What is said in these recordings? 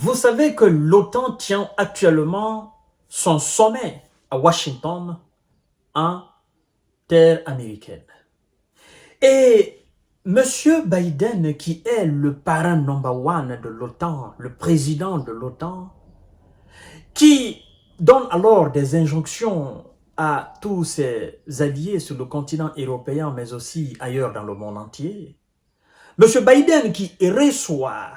Vous savez que l'OTAN tient actuellement son sommet à Washington, en terre américaine. Et M. Biden, qui est le parrain number one de l'OTAN, le président de l'OTAN, qui donne alors des injonctions à tous ses alliés sur le continent européen, mais aussi ailleurs dans le monde entier. M. Biden qui reçoit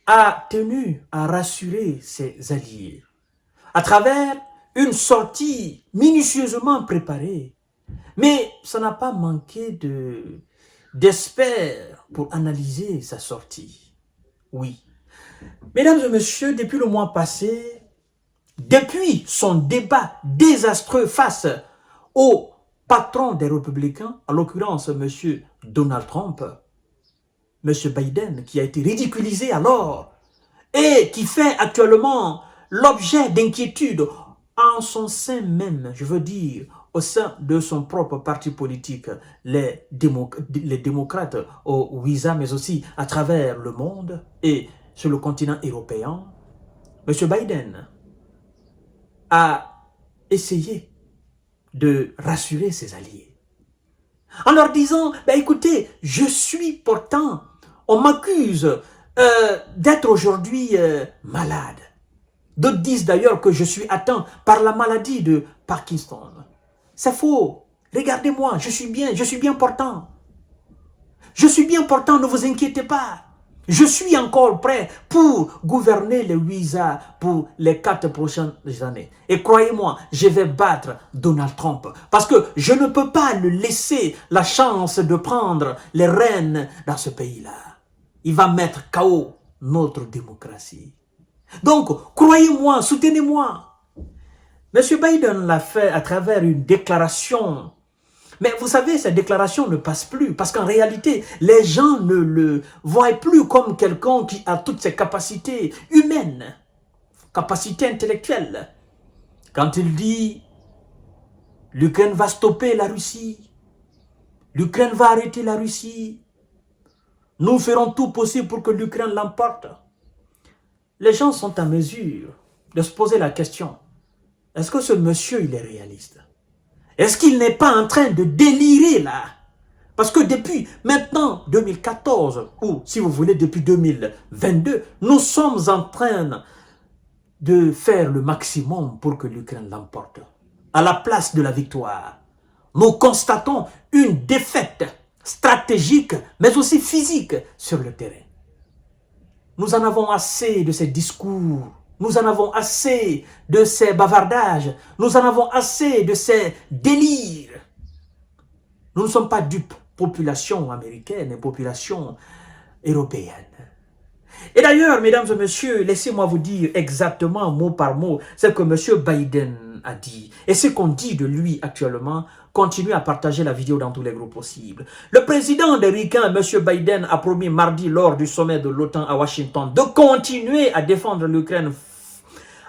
a tenu à rassurer ses alliés à travers une sortie minutieusement préparée. Mais ça n'a pas manqué d'experts pour analyser sa sortie. Oui. Mesdames et messieurs, depuis le mois passé, depuis son débat désastreux face au patron des Républicains, en l'occurrence M. Donald Trump, M. Biden, qui a été ridiculisé alors et qui fait actuellement l'objet d'inquiétude en son sein même, je veux dire, au sein de son propre parti politique, les démocrates au visa, mais aussi à travers le monde et sur le continent européen. M. Biden a essayé de rassurer ses alliés en leur disant, écoutez, je suis pourtant, on m'accuse d'être aujourd'hui malade. D'autres disent d'ailleurs que je suis atteint par la maladie de Parkinson. C'est faux. Regardez-moi, je suis bien portant. Je suis bien portant, ne vous inquiétez pas. Je suis encore prêt pour gouverner le visa pour les 4 prochaines années. Et croyez-moi, je vais battre Donald Trump. Parce que je ne peux pas le laisser la chance de prendre les rênes dans ce pays-là. Il va mettre KO notre démocratie. Donc, croyez-moi, soutenez-moi. M. Biden l'a fait à travers une déclaration. Mais vous savez, cette déclaration ne passe plus parce qu'en réalité, les gens ne le voient plus comme quelqu'un qui a toutes ses capacités humaines, capacités intellectuelles. Quand il dit « l'Ukraine va stopper la Russie, l'Ukraine va arrêter la Russie, nous ferons tout possible pour que l'Ukraine l'emporte », les gens sont en mesure de se poser la question, est-ce que ce monsieur, il est réaliste? Est-ce qu'il n'est pas en train de délirer là? Parce que depuis maintenant 2014, ou si vous voulez depuis 2022, nous sommes en train de faire le maximum pour que l'Ukraine l'emporte. À la place de la victoire, nous constatons une défaite stratégique, mais aussi physique sur le terrain. Nous en avons assez de ces discours. Nous en avons assez de ces bavardages. Nous en avons assez de ces délires. Nous ne sommes pas dupes, population américaine et population européenne. Et d'ailleurs, mesdames et messieurs, laissez-moi vous dire exactement mot par mot ce que M. Biden a dit. Et ce qu'on dit de lui actuellement. Continuez à partager la vidéo dans tous les groupes possibles. Le président américain, M. Biden, a promis mardi lors du sommet de l'OTAN à Washington de continuer à défendre l'Ukraine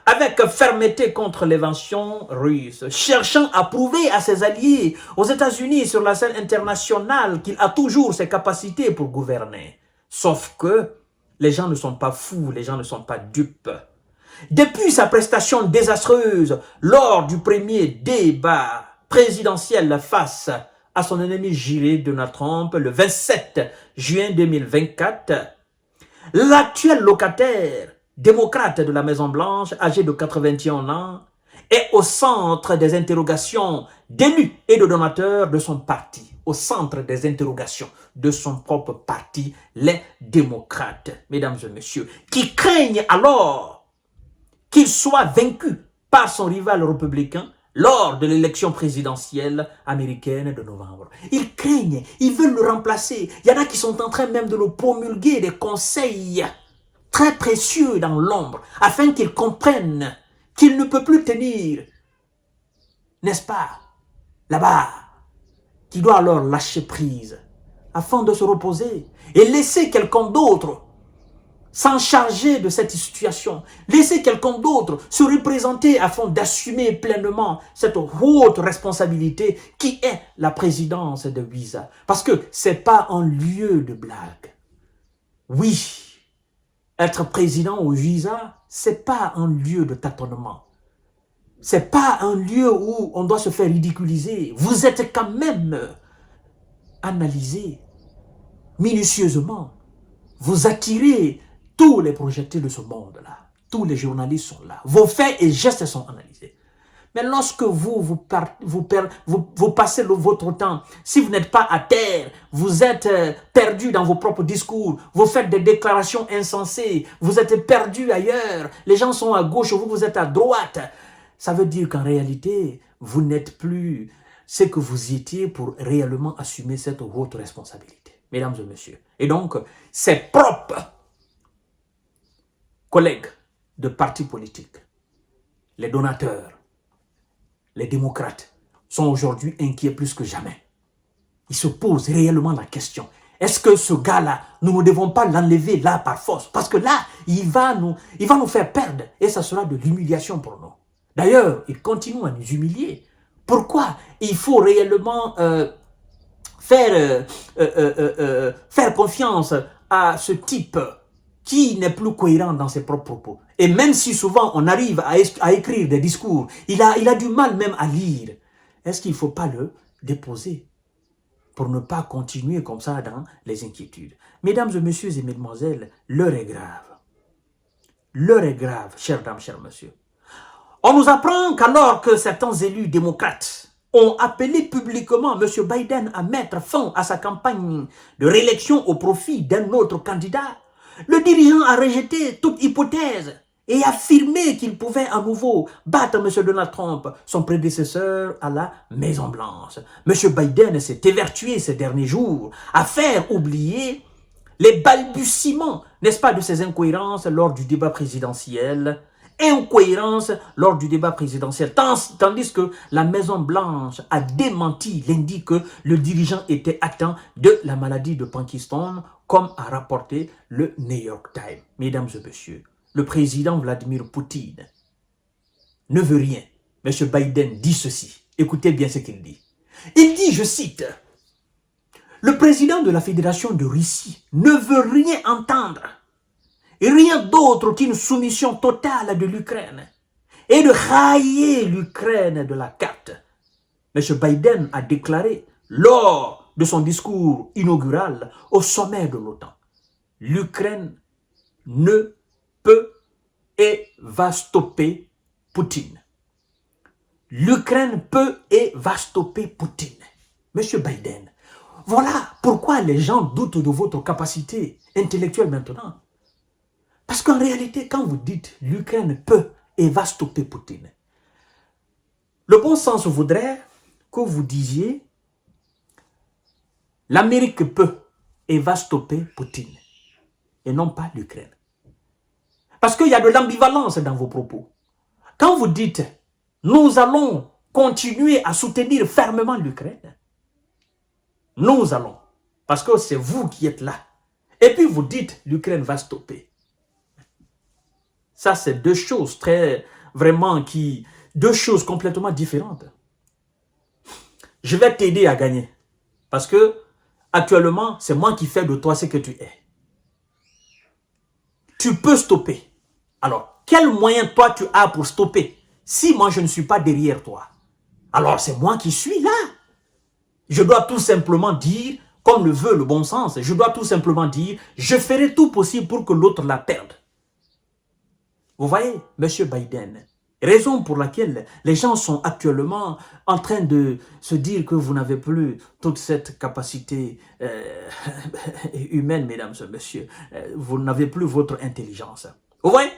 avec fermeté contre l'invasion russe, cherchant à prouver à ses alliés aux États-Unis sur la scène internationale qu'il a toujours ses capacités pour gouverner. Sauf que les gens ne sont pas fous, les gens ne sont pas dupes. Depuis sa prestation désastreuse lors du premier débat présidentiel face à son ennemi juré Donald Trump le 27 juin 2024, l'actuel locataire démocrate de la Maison-Blanche, âgé de 81 ans, est au centre des interrogations d'élus et de donateurs de son parti, au centre des interrogations de son propre parti, les démocrates, mesdames et messieurs, qui craignent alors qu'il soit vaincu par son rival républicain lors de l'élection présidentielle américaine de novembre. Ils craignent, ils veulent le remplacer. Il y en a qui sont en train même de le promulguer des conseils très précieux dans l'ombre, afin qu'il comprenne qu'il ne peut plus tenir, n'est-ce pas, là-bas, qu'il doit alors lâcher prise, afin de se reposer et laisser quelqu'un d'autre s'en charger de cette situation, laisser quelqu'un d'autre se représenter afin d'assumer pleinement cette haute responsabilité qui est la présidence de visa. Parce que ce n'est pas un lieu de blague. Oui, être président aux USA, ce n'est pas un lieu de tâtonnement. Ce n'est pas un lieu où on doit se faire ridiculiser. Vous êtes quand même analysé minutieusement. Vous attirez tous les projecteurs de ce monde-là. Tous les journalistes sont là. Vos faits et gestes sont analysés. Mais lorsque vous passez votre temps, si vous n'êtes pas à terre, vous êtes perdu dans vos propres discours, vous faites des déclarations insensées, vous êtes perdu ailleurs, les gens sont à gauche, vous êtes à droite. Ça veut dire qu'en réalité, vous n'êtes plus ce que vous étiez pour réellement assumer cette haute responsabilité, mesdames et messieurs. Et donc, ces propres collègues de partis politiques, les donateurs, les démocrates sont aujourd'hui inquiets plus que jamais. Ils se posent réellement la question. Est-ce que ce gars-là, nous ne devons pas l'enlever là par force? Parce que là, il va nous faire perdre et ça sera de l'humiliation pour nous. D'ailleurs, il continue à nous humilier. Pourquoi il faut réellement faire confiance à ce type qui n'est plus cohérent dans ses propres propos? Et même si souvent on arrive à écrire des discours, il a du mal même à lire. Est-ce qu'il ne faut pas le déposer pour ne pas continuer comme ça dans les inquiétudes? Mesdames et messieurs et mesdemoiselles, l'heure est grave. L'heure est grave, chères dames, chers messieurs. On nous apprend qu'alors que certains élus démocrates ont appelé publiquement M. Biden à mettre fin à sa campagne de réélection au profit d'un autre candidat, le dirigeant a rejeté toute hypothèse et affirmé qu'il pouvait à nouveau battre M. Donald Trump, son prédécesseur à la Maison-Blanche. M. Biden s'est évertué ces derniers jours à faire oublier les balbutiements, n'est-ce pas, de ses incohérences lors du débat présidentiel, tandis que la Maison-Blanche a démenti lundi que le dirigeant était atteint de la maladie de Parkinson, comme a rapporté le New York Times. Mesdames et messieurs, le président Vladimir Poutine ne veut rien. M. Biden dit ceci. Écoutez bien ce qu'il dit. Il dit, je cite, « Le président de la Fédération de Russie ne veut rien entendre, rien d'autre qu'une soumission totale de l'Ukraine et de railler l'Ukraine de la carte. » M. Biden a déclaré lors de son discours inaugural au sommet de l'OTAN. L'Ukraine ne peut et va stopper Poutine. L'Ukraine peut et va stopper Poutine. Monsieur Biden, voilà pourquoi les gens doutent de votre capacité intellectuelle maintenant. Parce qu'en réalité, quand vous dites l'Ukraine peut et va stopper Poutine, le bon sens voudrait que vous disiez l'Amérique peut et va stopper Poutine et non pas l'Ukraine. Parce qu'il y a de l'ambivalence dans vos propos. Quand vous dites nous allons continuer à soutenir fermement l'Ukraine, nous allons, parce que c'est vous qui êtes là, et puis vous dites l'Ukraine va stopper. Ça, c'est deux choses deux choses complètement différentes. Je vais t'aider à gagner. Parce que, actuellement, c'est moi qui fais de toi ce que tu es. Tu peux stopper. Alors, quel moyen toi tu as pour stopper? Si moi je ne suis pas derrière toi, alors c'est moi qui suis là. Je dois tout simplement dire, comme le veut le bon sens, je dois tout simplement dire, je ferai tout possible pour que l'autre la perde. Vous voyez, M. Biden, raison pour laquelle les gens sont actuellement en train de se dire que vous n'avez plus toute cette capacité humaine, mesdames et messieurs. Vous n'avez plus votre intelligence. Vous voyez?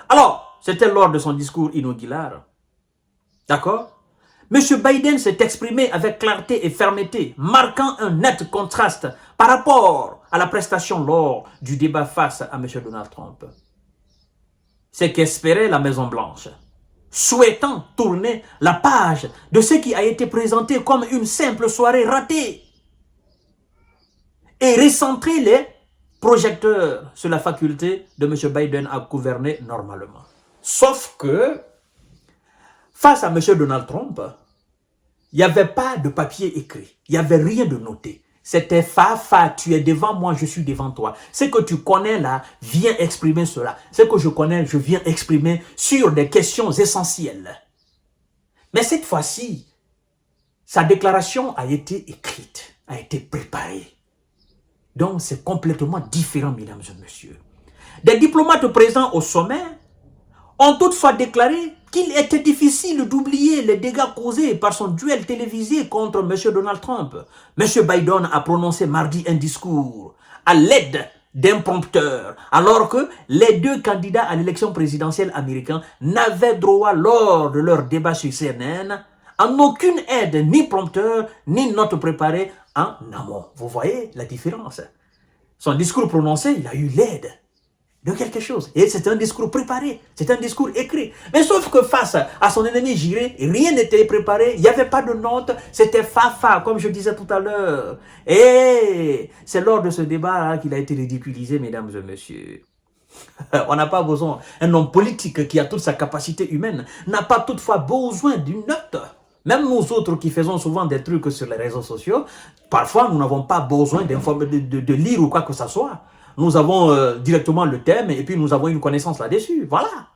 Alors, c'était lors de son discours inaugural. D'accord? M. Biden s'est exprimé avec clarté et fermeté, marquant un net contraste par rapport à la prestation lors du débat face à M. Donald Trump. C'est qu'espérait la Maison-Blanche, souhaitant tourner la page de ce qui a été présenté comme une simple soirée ratée et recentrer les projecteurs sur la faculté de M. Biden à gouverner normalement. Sauf que, face à M. Donald Trump, il n'y avait pas de papier écrit, il n'y avait rien de noté. C'était Fafa, tu es devant moi, je suis devant toi. Ce que tu connais là, viens exprimer cela. Ce que je connais, je viens exprimer sur des questions essentielles. Mais cette fois-ci, sa déclaration a été écrite, a été préparée. Donc c'est complètement différent, mesdames et messieurs. Des diplomates présents au sommet ont toutefois déclaré qu'il était difficile d'oublier les dégâts causés par son duel télévisé contre M. Donald Trump. M. Biden a prononcé mardi un discours à l'aide d'un prompteur, alors que les deux candidats à l'élection présidentielle américaine n'avaient droit lors de leur débat sur CNN en aucune aide, ni prompteur, ni note préparée en amont. Vous voyez la différence? Son discours prononcé, il a eu l'aide de quelque chose. Et c'est un discours préparé, c'est un discours écrit. Mais sauf que face à son ennemi juré, rien n'était préparé, il n'y avait pas de note, c'était Fafa, comme je disais tout à l'heure. Et c'est lors de ce débat qu'il a été ridiculisé, mesdames et messieurs. On n'a pas besoin, un homme politique qui a toute sa capacité humaine n'a pas toutefois besoin d'une note. Même nous autres qui faisons souvent des trucs sur les réseaux sociaux, parfois nous n'avons pas besoin de lire ou quoi que ce soit. Nous avons directement le thème et puis nous avons une connaissance là-dessus. Voilà.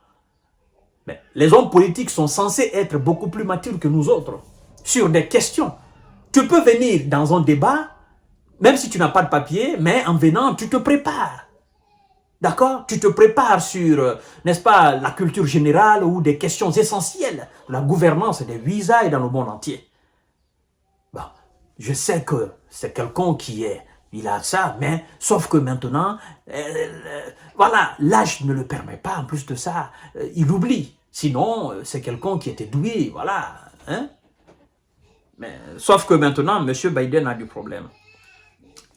Mais les hommes politiques sont censés être beaucoup plus matures que nous autres sur des questions. Tu peux venir dans un débat, même si tu n'as pas de papier, mais en venant, tu te prépares. D'accord? Tu te prépares sur, n'est-ce pas, la culture générale ou des questions essentielles, la gouvernance des visas et dans le monde entier. Bon, je sais que c'est quelqu'un qui est... Il a ça, mais sauf que maintenant, voilà, l'âge ne le permet pas. En plus de ça, il oublie. Sinon, c'est quelqu'un qui était doué, voilà. Hein? Mais, sauf que maintenant, M. Biden a du problème.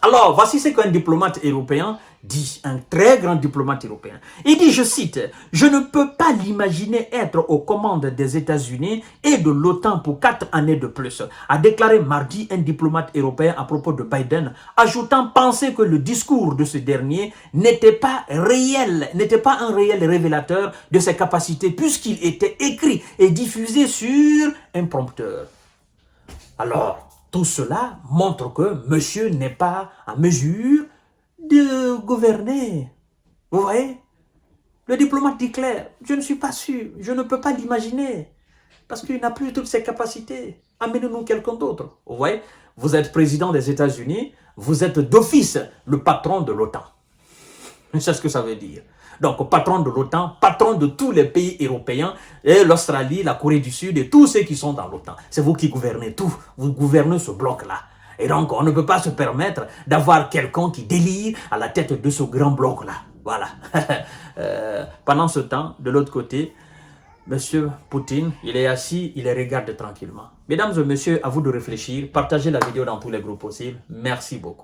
Alors, voici ce qu'un diplomate européen dit, un très grand diplomate européen. Il dit, je cite, « Je ne peux pas l'imaginer être aux commandes des États-Unis et de l'OTAN pour 4 années de plus », a déclaré mardi un diplomate européen à propos de Biden, ajoutant penser que le discours de ce dernier n'était pas réel, n'était pas un réel révélateur de ses capacités puisqu'il était écrit et diffusé sur un prompteur. Alors, tout cela montre que monsieur n'est pas en mesure de gouverner. Vous voyez? Le diplomate dit clair, je ne suis pas sûr, je ne peux pas l'imaginer. Parce qu'il n'a plus toutes ses capacités. Amenez-nous quelqu'un d'autre. Vous voyez? Vous êtes président des États-Unis, vous êtes d'office le patron de l'OTAN. C'est ce que ça veut dire. Donc, patron de l'OTAN, patron de tous les pays européens, et l'Australie, la Corée du Sud et tous ceux qui sont dans l'OTAN. C'est vous qui gouvernez tout. Vous gouvernez ce bloc-là. Et donc, on ne peut pas se permettre d'avoir quelqu'un qui délire à la tête de ce grand bloc-là. Voilà. Pendant ce temps, de l'autre côté, M. Poutine, il est assis, il les regarde tranquillement. Mesdames et messieurs, à vous de réfléchir. Partagez la vidéo dans tous les groupes possibles. Merci beaucoup.